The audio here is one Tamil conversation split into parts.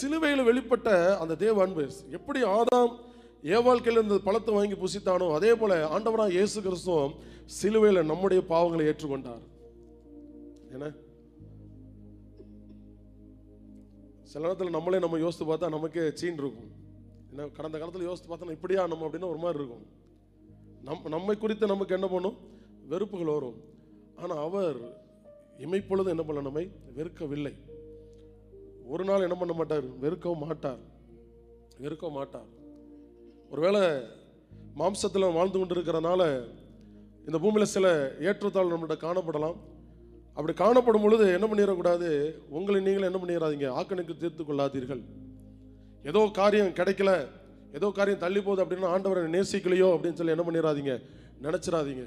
சிலுவையில் வெளிப்பட்ட அந்த தேவ அன்பு, எப்படி ஆதாம் ஏவாழ்க்கையில் இருந்த பழத்தை வாங்கி புசித்தானோ அதே போல ஆண்டவராக இயேசு கிறிஸ்துவும் சிலுவையில் நம்முடைய பாவங்களை ஏற்றுக்கொண்டார். என்ன சில நேரத்தில் நம்மளே நம்ம யோசித்து பார்த்தா நமக்கே சீன் இருக்கும். ஏன்னா கடந்த காலத்தில் யோசித்து பார்த்தா இப்படியா நம்ம அப்படின்னு ஒரு மாதிரி இருக்கும். நம்மை குறித்து நமக்கு என்ன பண்ணும், வெறுப்புகள் வரும். ஆனால் அவர் இமைப்பொழுது என்ன பண்ண நம்மை வெறுக்கவில்லை. ஒரு நாள் என்ன பண்ண மாட்டார், வெறுக்கவும் மாட்டார். ஒருவேளை மாம்சத்தில் வாழ்ந்து கொண்டு இருக்கிறனால இந்த பூமியில் சில ஏற்றத்தாழ் நம்மகிட்ட காணப்படலாம். அப்படி காணப்படும் பொழுது என்ன பண்ணிடக்கூடாது, உங்களை நீங்களே என்ன பண்ணிடாதீங்க, ஆக்கணுக்கு தீர்த்து கொள்ளாதீர்கள். ஏதோ காரியம் கிடைக்கல, ஏதோ காரியம் தள்ளி போகுது அப்படின்னா ஆண்டவரை நேசிக்கலையோ அப்படின்னு சொல்லி என்ன பண்ணிடாதீங்க, நினைச்சிடாதீங்க.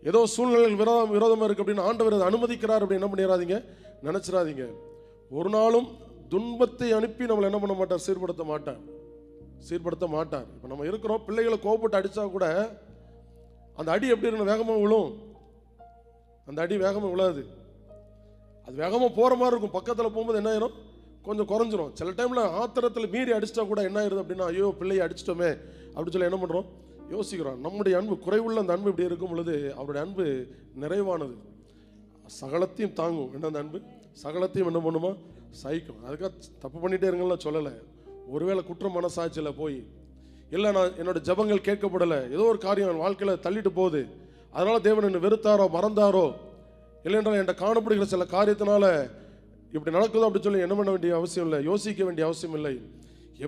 ஏதோ சூழ்நிலைகள் விரோதமாக இருக்கு அப்படின்னு ஆண்டவர் அதை அனுமதிக்கிறார் அப்படின்னு என்ன பண்ணிடாதீங்க, நினைச்சிடாதீங்க. ஒரு நாளும் துன்பத்தை அனுப்பி நம்மளை என்ன பண்ண மாட்டார், சீர்படுத்த மாட்டார். இப்போ நம்ம இருக்கிறோம், பிள்ளைகளை கோபப்பட்டு அடித்தா கூட அந்த அடி எப்படி இருக்கணும், வேகமாக விழும். அந்த அடி வேகமாக விழாது, அது வேகமாக போகிற மாதிரி இருக்கும். பக்கத்தில் போகும்போது என்ன ஆயிரும், கொஞ்சம் குறைஞ்சிரும். சில டைமில் ஆத்திரத்தில் மீறி அடிச்சிட்டா கூட என்ன ஆயிருது அப்படின்னா, ஐயோ பிள்ளையை அடிச்சிட்டோமே அப்படின்னு சொல்லி என்ன பண்ணுறோம், யோசிக்கிறோம். நம்முடைய அன்பு குறைவுள்ள அந்த அன்பு இப்படி இருக்கும் பொழுது அவருடைய அன்பு நிறைவானது, சகலத்தையும் தாங்கும். என்ன அந்த அன்பு சகலத்தையும் என்ன பண்ணுமா, சகிக்கும். அதுக்காக தப்பு பண்ணிகிட்டே இருங்கலாம் சொல்லலை. ஒருவேளை குற்ற மனசாட்சியில் போய் இல்லை நான் என்னோட ஜபங்கள் கேட்கப்படலை, ஏதோ ஒரு காரியம் வாழ்க்கையில் தள்ளிட்டு போகுது, அதனால தேவன் என்னை வெறுத்தாரோ மறந்தாரோ, இல்லைன்றால் என்கிட்ட காணப்படுகிற சில காரியத்தினால இப்படி நடக்குதோ அப்படின்னு சொல்லி என்ன பண்ண வேண்டிய அவசியம் இல்லை, யோசிக்க வேண்டிய அவசியம் இல்லை.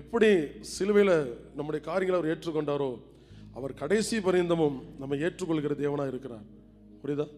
எப்படி சிலுவையில் நம்முடைய காரியங்களை அவர் ஏற்றுக்கொண்டாரோ அவர் கடைசி பரியந்தமும் நம்ம ஏற்றுக்கொள்கிற தேவனாக இருக்கிறார். புரியுதா?